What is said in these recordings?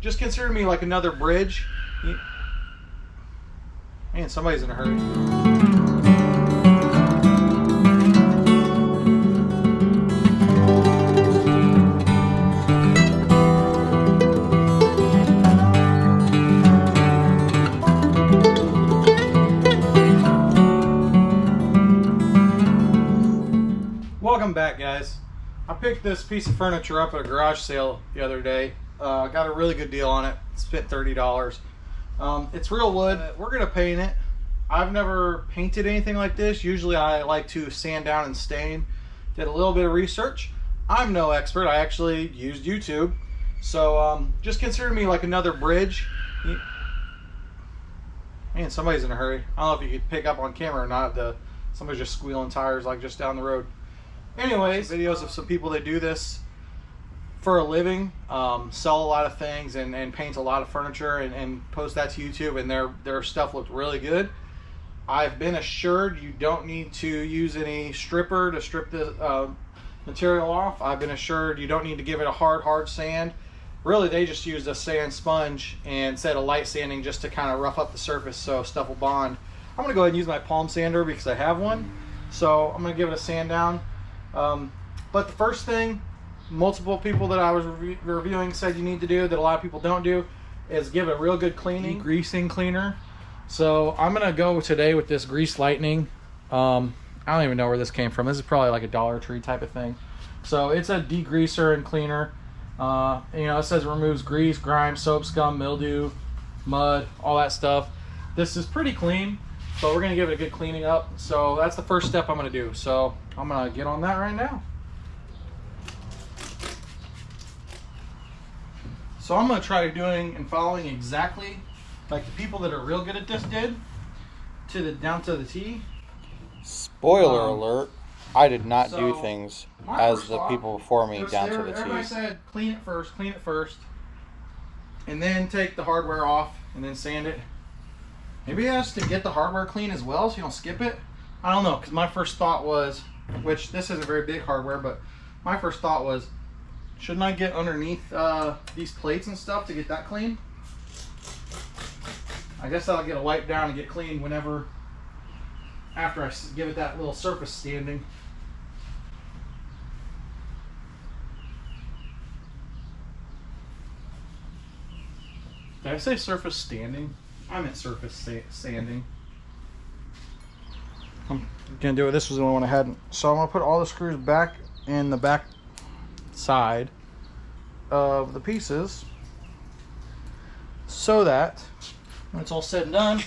just consider me like another bridge. Man, somebody's in a hurry. Welcome back, guys. I picked this piece of furniture up at a garage sale the other day. Got a really good deal on it. Spent $30. It's real wood. We're gonna paint it. I've never painted anything like this. Usually I like to sand down and stain. Did a little bit of research. I'm no expert. I actually used YouTube. So just consider me like another bridge. Man, somebody's in a hurry. I don't know if you could pick up on camera or not. Somebody's just squealing tires like just down the road. Anyways, videos of some people that do this for a living, sell a lot of things and paint a lot of furniture and post that to YouTube, and their stuff looked really good. I've been assured you don't need to use any stripper to strip the material off. I've been assured you don't need to give it a hard sand. Really, they just used a sand sponge and instead of light sanding just to kind of rough up the surface so stuff will bond. I'm gonna go ahead and use my palm sander because I have one. So I'm gonna give it a sand down. But the first thing multiple people that I was reviewing said you need to do that a lot of people don't do is give it a real good cleaning, degreasing cleaner. So I'm gonna go today with this Grease Lightning. I don't even know where this came from. This is probably like a Dollar Tree type of thing. So it's a degreaser and cleaner. You know, it says it removes grease, grime, soap, scum, mildew, mud, all that stuff. This is pretty clean, but we're gonna give it a good cleaning up. So that's the first step I'm gonna do. So I'm gonna get on that right now. So I'm gonna try doing and following exactly like the people that are real good at this did, down to the T. Spoiler alert, I did not do things as the people before me down to the T. Everybody said clean it first, and then take the hardware off and then sand it. Maybe it has to get the hardware clean as well so you don't skip it. I don't know, because my first thought was, which this isn't very big hardware, but my first thought was, shouldn't I get underneath these plates and stuff to get that clean? I guess I'll get a wipe down and get clean whenever, after I give it that little surface sanding. Did I say surface standing? I meant surface sanding. I'm gonna do it. This was the only one I hadn't. So I'm gonna put all the screws back in the back side of the pieces so that when it's all said and done,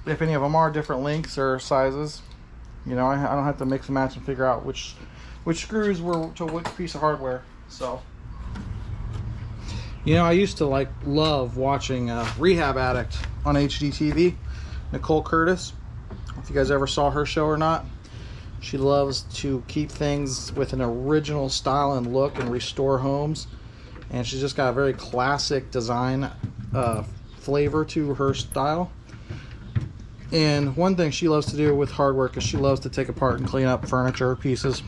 if any of them are different lengths or sizes, you know, I don't have to mix and match and figure out which screws were to which piece of hardware. So, you know, I used to love watching Rehab Addict on HGTV. Nicole Curtis, if you guys ever saw her show or not, she loves to keep things with an original style and look and restore homes, and she's just got a very classic design flavor to her style. And one thing she loves to do with hardware is she loves to take apart and clean up furniture pieces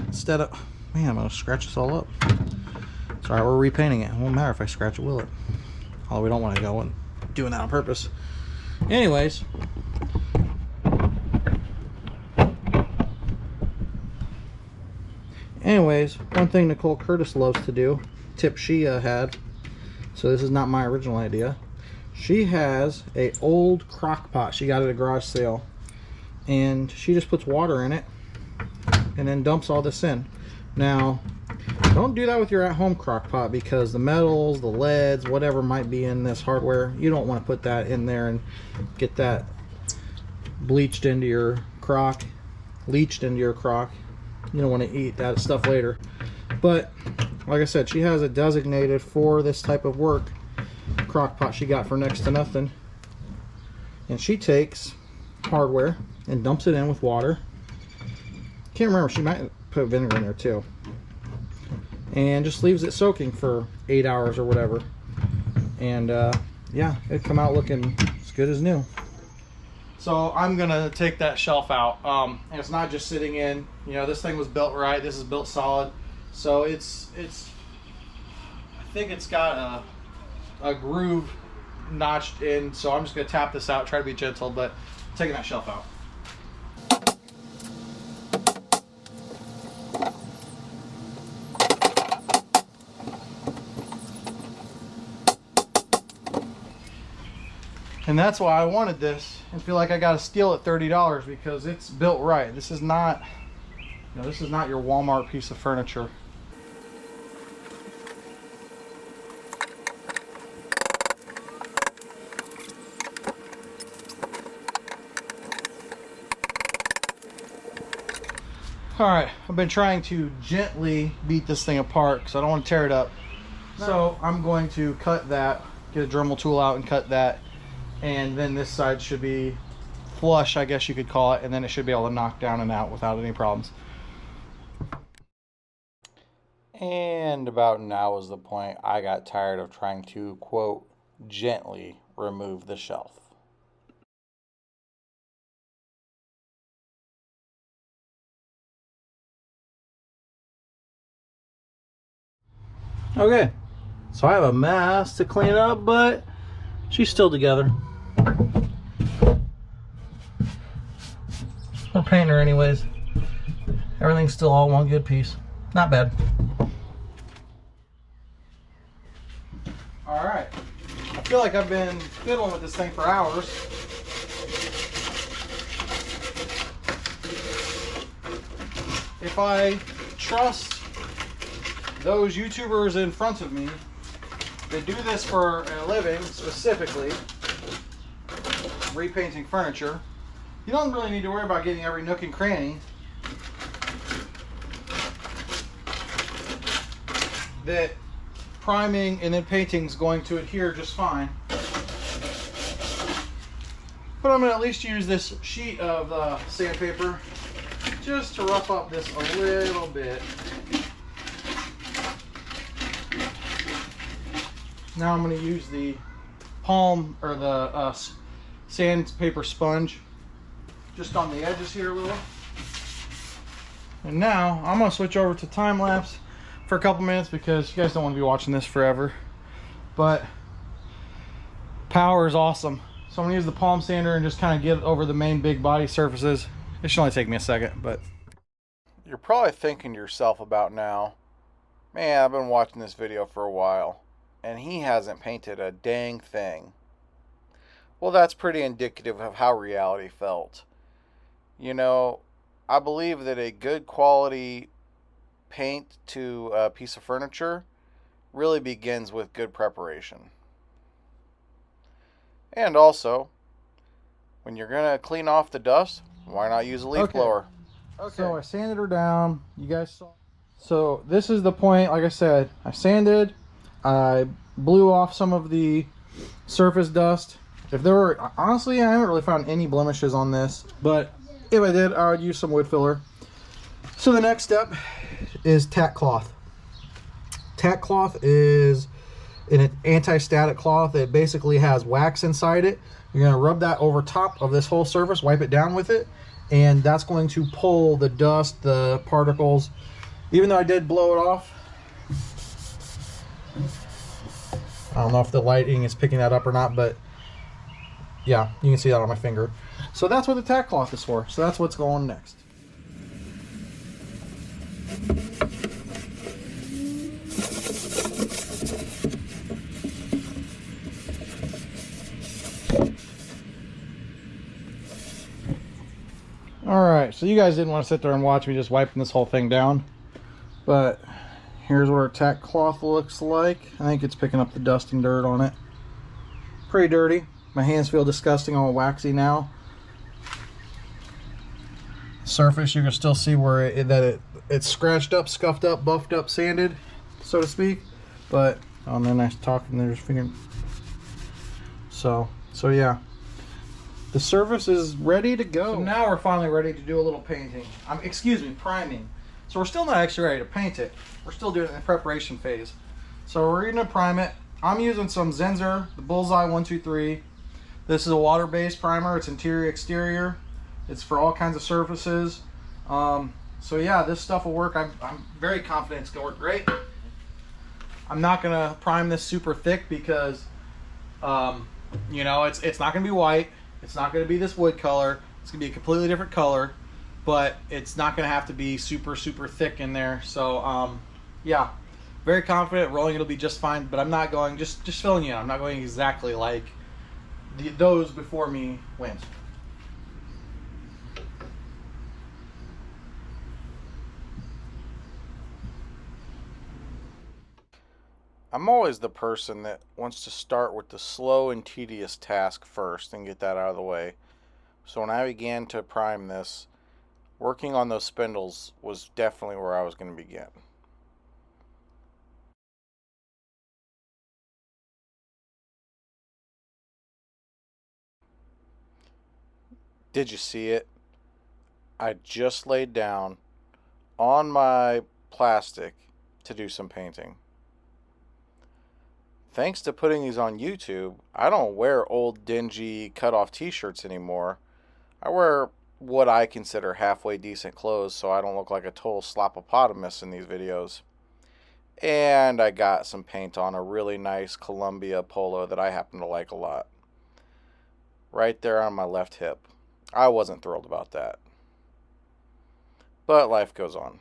instead of, man, I'm gonna scratch this all up. Sorry, we're repainting it. It won't matter if I scratch it, will it? Although we don't want to go and doing that on purpose. Anyways, one thing Nicole Curtis loves to do, tip she had, so this is not my original idea. She has a old crock pot she got at a garage sale, and she just puts water in it and then dumps all this in. Now, don't do that with your at-home crock pot because the metals, the leads, whatever might be in this hardware, you don't want to put that in there and get that bleached into your crock, leached into your crock. You don't want to eat that stuff later. But like I said, she has a designated for this type of work crock pot she got for next to nothing, and she takes hardware and dumps it in with water. Can't remember, she might put vinegar in there too, and just leaves it soaking for 8 hours or whatever, and yeah, it'd come out looking as good as new. So I'm gonna take that shelf out, and it's not just sitting in, you know, this thing was built right, this is built solid, so it's I think it's got a groove notched in, so I'm just gonna tap this out, try to be gentle, but I'm taking that shelf out. And that's why I wanted this and feel like I got to steal it $30 because it's built right. This is not, you know, this is not your Walmart piece of furniture. All right, I've been trying to gently beat this thing apart because I don't want to tear it up. So I'm going to cut that, get a Dremel tool out and cut that. And then this side should be flush, I guess you could call it, and then it should be able to knock down and out without any problems. And about now was the point I got tired of trying to, quote, gently remove the shelf. Okay, so I have a mess to clean up, but she's still together. We're painting her anyways. Everything's still all one good piece. Not bad. All right. I feel like I've been fiddling with this thing for hours. If I trust those YouTubers in front of me that do this for a living, specifically repainting furniture, you don't really need to worry about getting every nook and cranny. That priming and then painting is going to adhere just fine. But I'm going to at least use this sheet of sandpaper just to rough up this a little bit. Now I'm going to use the palm or the sandpaper sponge just on the edges here a little. And now I'm going to switch over to time lapse for a couple minutes because you guys don't want to be watching this forever. But power is awesome. So I'm going to use the palm sander and just kind of get over the main big body surfaces. It should only take me a second, but You're probably thinking to yourself about now, man, I've been watching this video for a while and he hasn't painted a dang thing. Well, that's pretty indicative of how reality felt. You know, I believe that a good quality paint to a piece of furniture really begins with good preparation. And also, when you're going to clean off the dust, why not use a leaf blower? Okay. So I sanded her down. You guys saw. So this is the point, like I said, I sanded, I blew off some of the surface dust. If there were, honestly, I haven't really found any blemishes on this, but if I did, I would use some wood filler. So the next step is tack cloth. Tack cloth is an anti-static cloth. It basically has wax inside it. You're going to rub that over top of this whole surface, wipe it down with it, and that's going to pull the dust, the particles. Even though I did blow it off, I don't know if the lighting is picking that up or not, but yeah, you can see that on my finger. So that's what the tack cloth is for. So that's what's going next. Alright, so you guys didn't want to sit there and watch me just wiping this whole thing down. But here's what our tack cloth looks like. I think it's picking up the dust and dirt on it. Pretty dirty. My hands feel disgusting, all waxy now. Surface, you can still see where it's scratched up, scuffed up, buffed up, sanded, so to speak. But, oh, and then I talk and there's finger. So yeah. The surface is ready to go. So now we're finally ready to do a little painting. Excuse me, priming. So we're still not actually ready to paint it. We're still doing it in the preparation phase. So we're going to prime it. I'm using some Zinser, the Bullseye 123. This is a water-based primer. It's interior, exterior. It's for all kinds of surfaces. So yeah, this stuff will work. I'm very confident it's going to work great. I'm not gonna prime this super thick because you know, it's not gonna be white, it's not gonna be this wood color, it's gonna be a completely different color, but it's not gonna have to be super thick in there. So yeah, very confident rolling it'll be just fine, but I'm not going, just filling you in, I'm not going exactly like those before me went. I'm always the person that wants to start with the slow and tedious task first and get that out of the way. So when I began to prime this, working on those spindles was definitely where I was going to begin. Did you see it? I just laid down on my plastic to do some painting. Thanks to putting these on YouTube, I don't wear old dingy cut-off t-shirts anymore. I wear what I consider halfway decent clothes so I don't look like a total slopopotamus in these videos. And I got some paint on a really nice Columbia polo that I happen to like a lot. Right there on my left hip. I wasn't thrilled about that. But life goes on.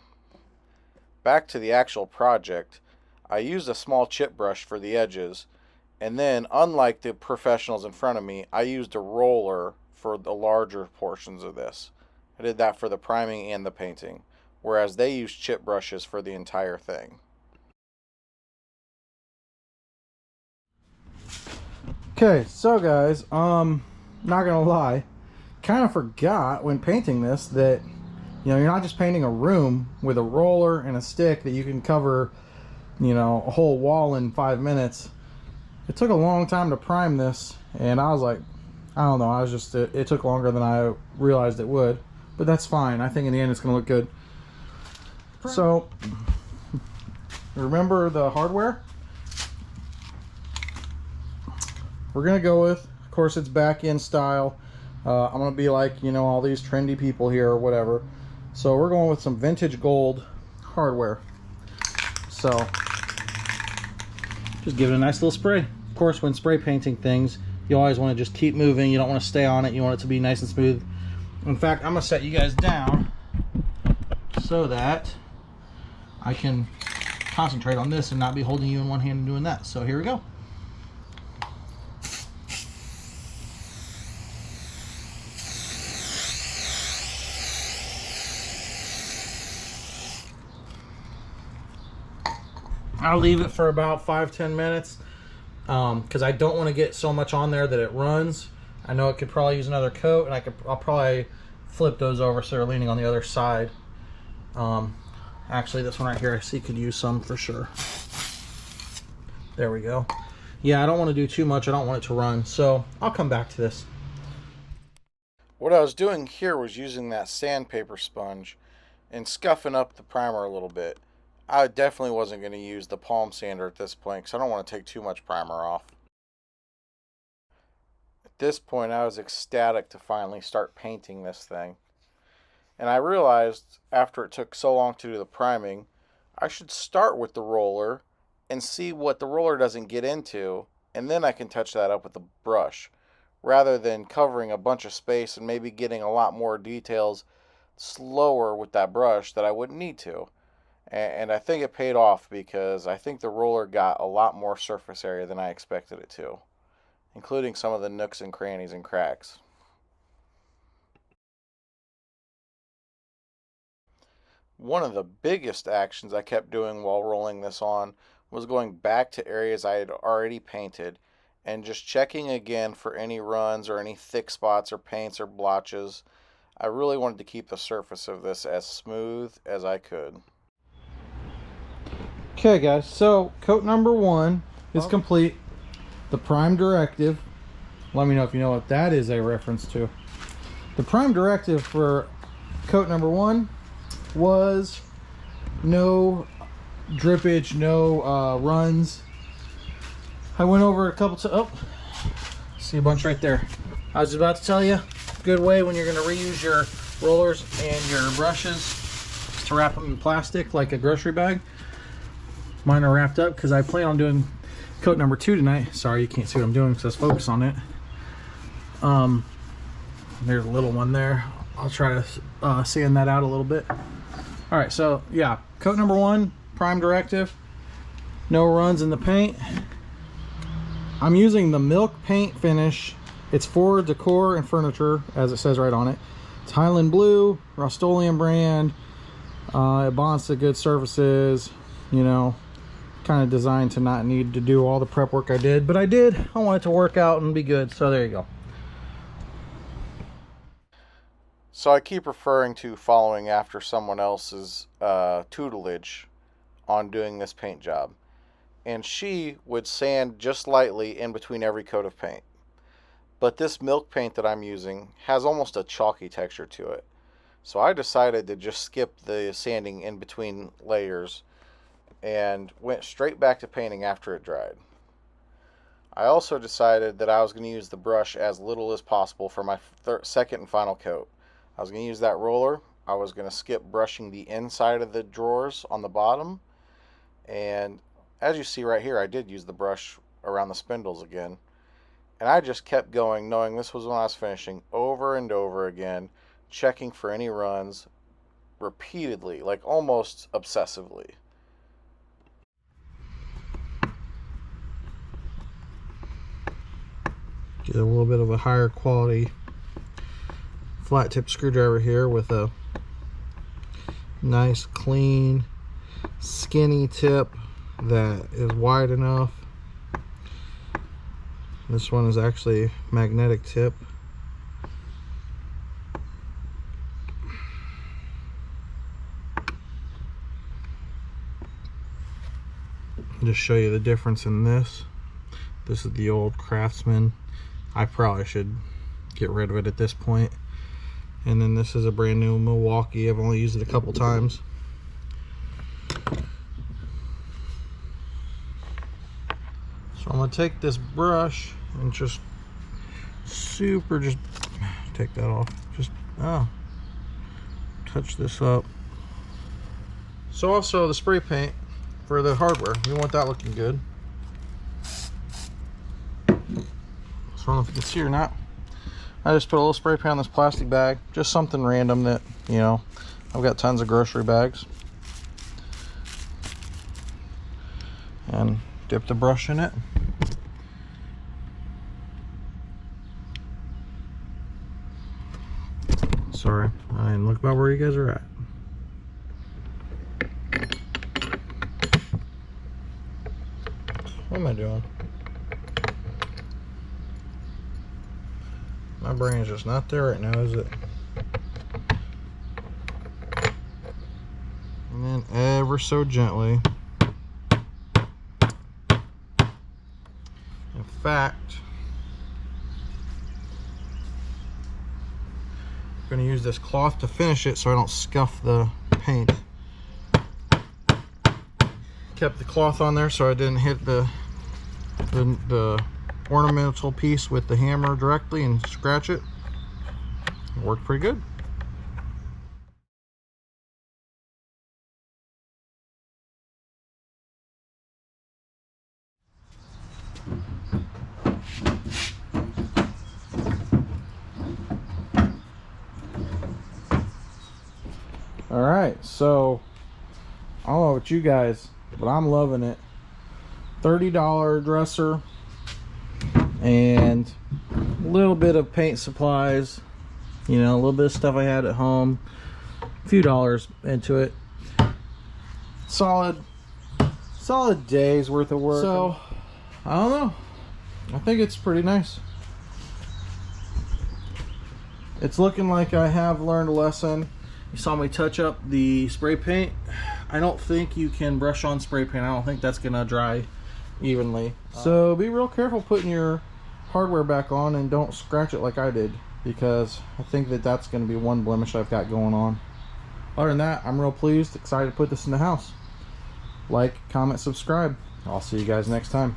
Back to the actual project. I used a small chip brush for the edges, and then, unlike the professionals in front of me, I used a roller for the larger portions of this. I did that for the priming and the painting, whereas they used chip brushes for the entire thing. Okay, so guys, not gonna lie, kind of forgot when painting this that, you know, you're not just painting a room with a roller and a stick that you can cover, you know, a whole wall in 5 minutes. It took a long time to prime this, and I was like, I don't know, I was just, it took longer than I realized it would, but that's fine. I think in the end it's gonna look good. So, remember the hardware? We're gonna go with, of course, it's back in style. I'm gonna be like, you know, all these trendy people here or whatever. So we're going with some vintage gold hardware. So just give it a nice little spray. Of course, when spray painting things, you always want to just keep moving. You don't want to stay on it. You want it to be nice and smooth. In fact, I'm gonna set you guys down so that I can concentrate on this and not be holding you in one hand and doing that. So here we go. I'll leave it for about 5-10 minutes because I don't want to get so much on there that it runs. I know it could probably use another coat, and I'll probably flip those over so they're leaning on the other side. Actually, this one right here I see could use some for sure. There we go. Yeah, I don't want to do too much. I don't want it to run, so I'll come back to this. What I was doing here was using that sandpaper sponge and scuffing up the primer a little bit. I definitely wasn't going to use the palm sander at this point because I don't want to take too much primer off. At this point, I was ecstatic to finally start painting this thing. And I realized, after it took so long to do the priming, I should start with the roller and see what the roller doesn't get into, and then I can touch that up with the brush, rather than covering a bunch of space and maybe getting a lot more details slower with that brush that I wouldn't need to. And I think it paid off because I think the roller got a lot more surface area than I expected it to, including some of the nooks and crannies and cracks. One of the biggest actions I kept doing while rolling this on was going back to areas I had already painted and just checking again for any runs or any thick spots or paints or blotches. I really wanted to keep the surface of this as smooth as I could. Okay guys, so coat number 1 is complete. The prime directive, let me know if you know what that is a reference to. The prime directive for coat number 1 was no drippage, no runs. I went over a couple see a bunch right there. I was about to tell you, good way when you're going to reuse your rollers and your brushes is to wrap them in plastic like a grocery bag. mine are wrapped up because I plan on doing coat number 2 tonight. Sorry, you can't see what I'm doing because let's focus on it. There's a little one there. I'll try to sand that out a little bit. All right, so yeah, coat number 1, prime directive, no runs in the paint. I'm using the milk paint finish. It's for decor and furniture, as it says right on it. It's Highland Blue, Rust-Oleum brand. It bonds to good surfaces, you know, kind of designed to not need to do all the prep work I did, but I did. I want it to work out and be good, so there you go. So I keep referring to following after someone else's tutelage on doing this paint job. And she would sand just lightly in between every coat of paint. But this milk paint that I'm using has almost a chalky texture to it. So I decided to just skip the sanding in between layers and went straight back to painting after it dried. I also decided that I was going to use the brush as little as possible for my second and final coat. I was going to use that roller. I was going to skip brushing the inside of the drawers on the bottom. And as you see right here, I did use the brush around the spindles again. And I just kept going, knowing this was when I was finishing, over and over again, checking for any runs repeatedly, like almost obsessively. Get a little bit of a higher quality flat tip screwdriver here with a nice clean skinny tip that is wide enough. This one is actually magnetic tip. Just show you the difference in this. This is the old Craftsman. I probably should get rid of it at this point. And then this is a brand new Milwaukee. I've only used it a couple times. So I'm gonna take this brush and just take that off. Just touch this up. So also the spray paint for the hardware, we want that looking good. So I don't know if you can see or not. I just put a little spray paint on this plastic bag, just something random that, you know, I've got tons of grocery bags. And dip the brush in it. Sorry, I didn't look about where you guys are at. What am I doing? My brain is just not there right now, is it? And then ever so gently. In fact, I'm going to use this cloth to finish it so I don't scuff the paint. Kept the cloth on there so I didn't hit the ornamental piece with the hammer directly and scratch it. It worked pretty good. All right, so I don't know about you guys, but I'm loving it. $30 dresser and a little bit of paint supplies, you know, a little bit of stuff I had at home, a few dollars into it. Solid day's worth of work. So I don't know, I think it's pretty nice. It's looking like I have learned a lesson. You saw me touch up the spray paint. I don't think you can brush on spray paint. I don't think that's gonna dry evenly. So be real careful putting your hardware back on and don't scratch it like I did, because I think that that's going to be one blemish I've got going on. Other than that, I'm real pleased, excited to put this in the house. Like, comment, subscribe. I'll see you guys next time.